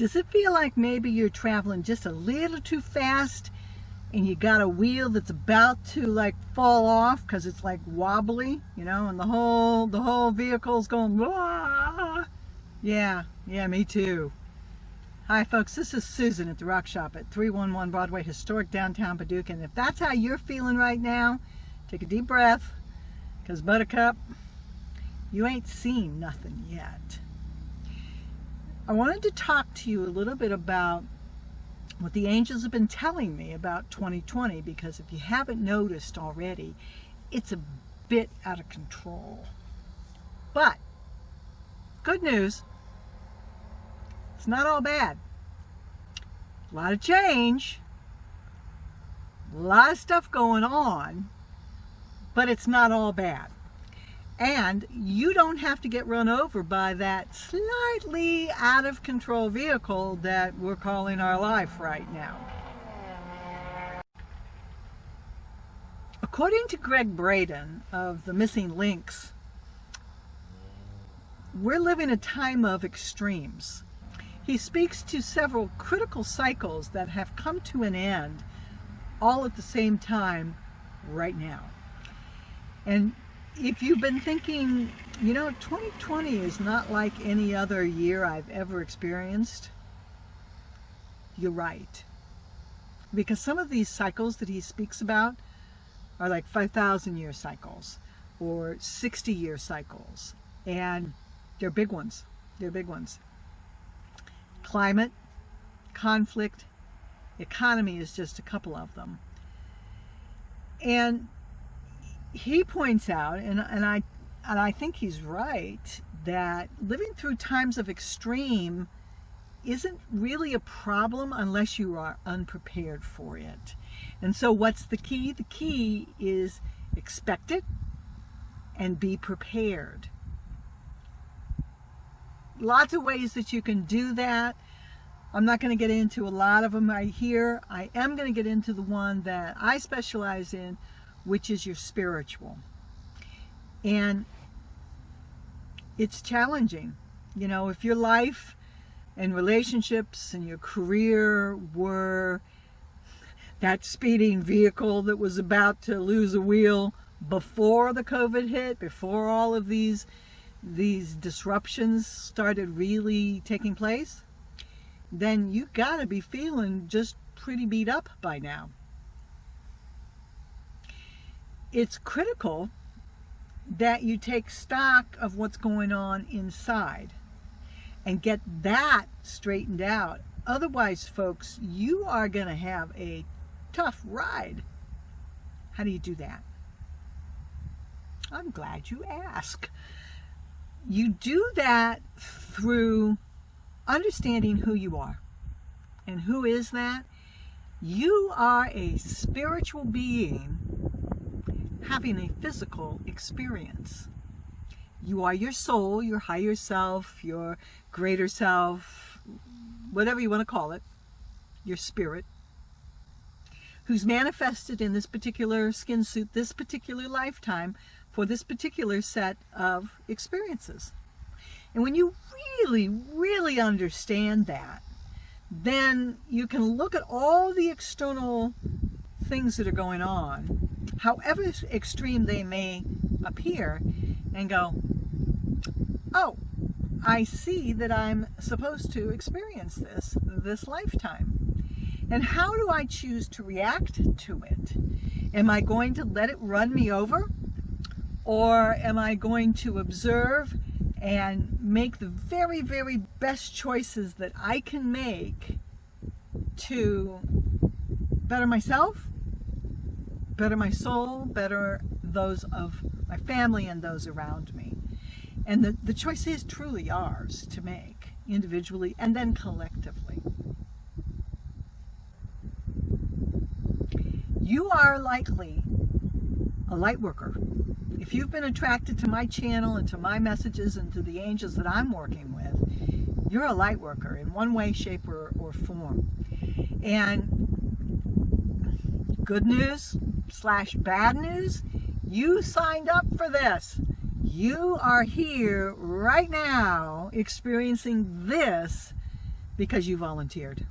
Does it feel like maybe you're traveling just a little too fast and you got a wheel that's about to like fall off because it's like wobbly, you know, and the whole vehicle's going, wah! Yeah, me too. Hi folks, this is Susan at the Rock Shop at 311 Broadway, historic downtown Paducah. And if that's how you're feeling right now, take a deep breath, because Buttercup, you ain't seen nothing yet. I wanted to talk to you a little bit about what the angels have been telling me about 2020, because if you haven't noticed already, it's a bit out of control. But good news, it's not all bad. A lot of change, a lot of stuff going on, but it's not all bad. And you don't have to get run over by that slightly out of control vehicle that we're calling our life right now. According to Gregg Braden of the Missing Links, we're living a time of extremes. He speaks to several critical cycles that have come to an end all at the same time right now. And if you've been thinking, you know, 2020 is not like any other year I've ever experienced, you're right. Because some of these cycles that he speaks about are like 5,000-year cycles or 60-year cycles. And they're big ones. They're big ones. Climate, conflict, economy is just a couple of them. And he points out, and I think he's right, that living through times of extreme isn't really a problem unless you are unprepared for it. And so what's the key? The key is expect it and be prepared. Lots of ways that you can do that. I'm not going to get into a lot of them right here. I am going to get into the one that I specialize in, which is your spiritual. And it's challenging. You know, if your life and relationships and your career were that speeding vehicle that was about to lose a wheel before the COVID hit, before all of these disruptions started really taking place, then you gotta be feeling just pretty beat up by now. It's critical that you take stock of what's going on inside and get that straightened out. Otherwise, folks, you are going to have a tough ride. How do you do that? I'm glad you asked. You do that through understanding who you are. And who is that? You are a spiritual being having a physical experience. You are your soul, your higher self, your greater self, whatever you want to call it, your spirit, who's manifested in this particular skin suit, this particular lifetime, for this particular set of experiences. And when you really, really understand that, then you can look at all the external things that are going on, however extreme they may appear, and go, oh, I see that I'm supposed to experience this lifetime. And how do I choose to react to it? Am I going to let it run me over? Or am I going to observe and make the very, very best choices that I can make to better myself, better my soul, better those of my family and those around me? And the choice is truly ours to make, individually and then collectively. You are likely a light worker. If you've been attracted to my channel and to my messages and to the angels that I'm working with, you're a light worker in one way, shape, or form. And good news / bad news, you signed up for this. You are here right now experiencing this because you volunteered.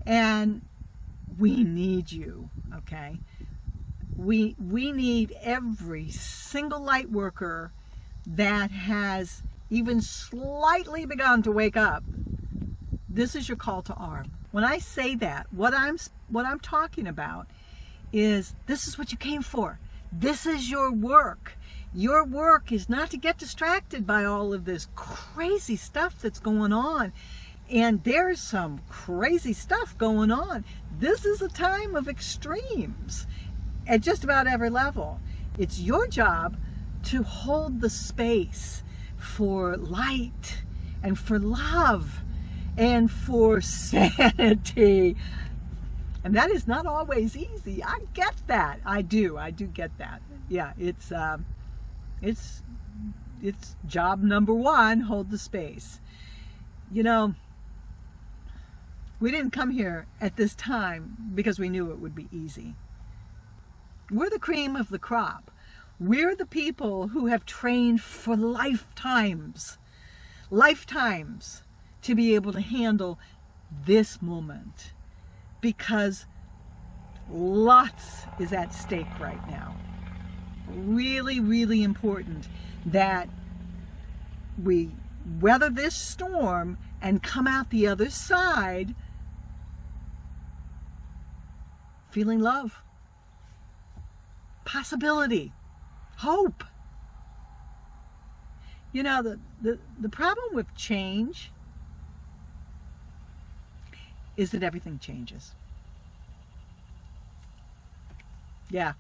And we need you, okay? We need every single light worker that has even slightly begun to wake up. This is your call to arms. When I say that, what I'm talking about is this is what you came for. This is your work. Your work is not to get distracted by all of this crazy stuff that's going on. And there's some crazy stuff going on. This is a time of extremes at just about every level. It's your job to hold the space for light and for love and for sanity. And that is not always easy. I get that. I do get that. Yeah, it's job number one, hold the space. You know, we didn't come here at this time because we knew it would be easy. We're the cream of the crop. We're the people who have trained for lifetimes to be able to handle this moment, because lots is at stake right now. Really, really important that we weather this storm and come out the other side feeling love, possibility, hope. You know, the problem with change is that everything changes. Yeah,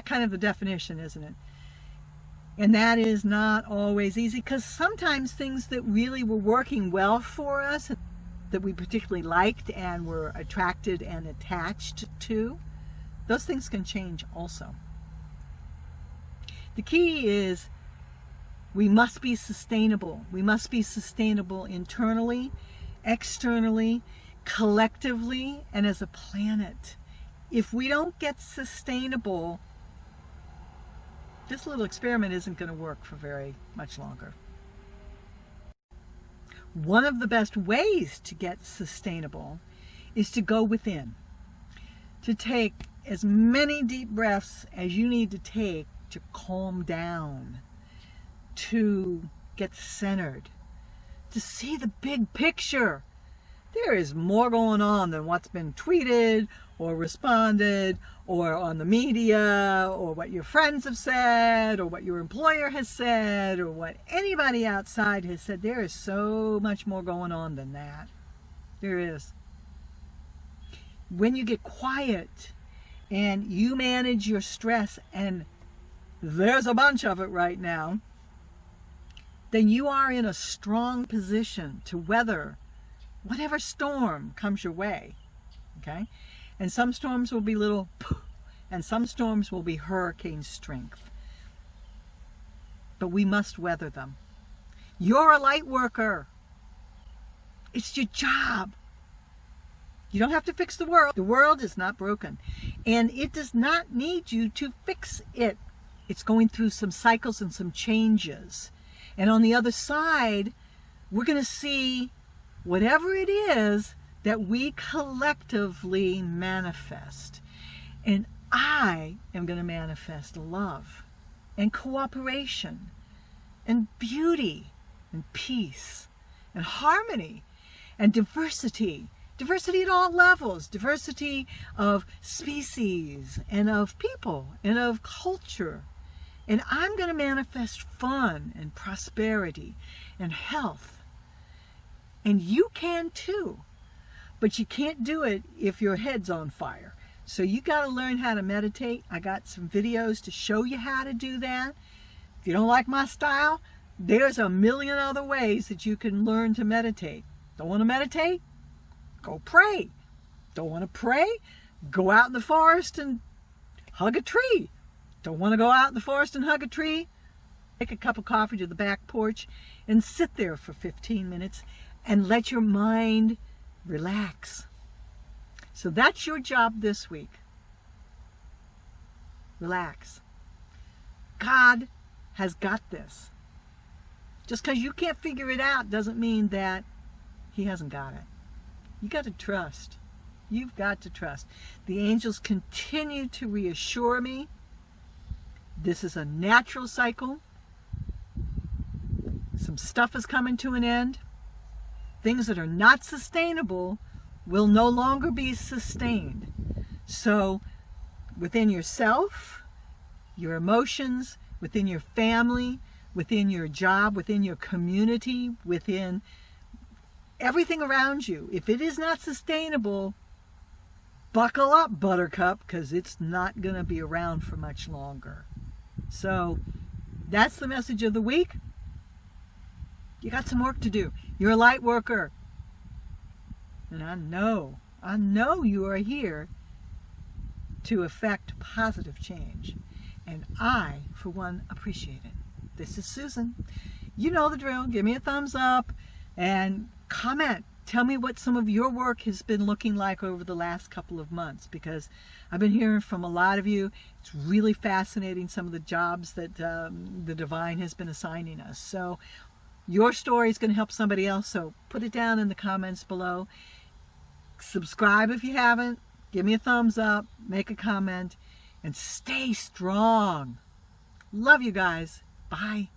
kind of the definition, isn't it? And that is not always easy, because sometimes things that really were working well for us, that we particularly liked and were attracted and attached to, those things can change also. The key is we must be sustainable. We must be sustainable internally, externally, collectively, and as a planet. If we don't get sustainable, this little experiment isn't going to work for very much longer. One of the best ways to get sustainable is to go within, to take as many deep breaths as you need to take to calm down, to get centered, to see the big picture. There is more going on than what's been tweeted or responded or on the media or what your friends have said or what your employer has said or what anybody outside has said. There is so much more going on than that. There is. When you get quiet and you manage your stress, and there's a bunch of it right now, then you are in a strong position to weather whatever storm comes your way, okay? And some storms will be little, and some storms will be hurricane strength. But we must weather them. You're a light worker. It's your job. You don't have to fix the world. The world is not broken, and it does not need you to fix it. It's going through some cycles and some changes. And on the other side, we're going to see whatever it is that we collectively manifest. And I am going to manifest love and cooperation and beauty and peace and harmony and diversity. Diversity at all levels. Diversity of species and of people and of culture. And I'm going to manifest fun and prosperity and health. And you can too. But you can't do it if your head's on fire. So you got to learn how to meditate. I got some videos to show you how to do that. If you don't like my style, there's a million other ways that you can learn to meditate. Don't want to meditate? Go pray. Don't want to pray? Go out in the forest and hug a tree. Don't want to go out in the forest and hug a tree? Take a cup of coffee to the back porch and sit there for 15 minutes and let your mind relax. So that's your job this week. Relax. God has got this. Just because you can't figure it out doesn't mean that He hasn't got it. You got to trust. You've got to trust. The angels continue to reassure me. This is a natural cycle. Some stuff is coming to an end. Things that are not sustainable will no longer be sustained. So within yourself, your emotions, within your family, within your job, within your community, within everything around you, if it is not sustainable, buckle up, Buttercup, because it's not going to be around for much longer. So that's the message of the week. You got some work to do. You're a light worker. And I know you are here to effect positive change. And I, for one, appreciate it. This is Susan. You know the drill. Give me a thumbs up and comment. Tell me what some of your work has been looking like over the last couple of months, because I've been hearing from a lot of you. It's really fascinating, some of the jobs that the divine has been assigning us. So your story is going to help somebody else, so put it down in the comments below. Subscribe if you haven't. Give me a thumbs up. Make a comment. And stay strong. Love you guys. Bye.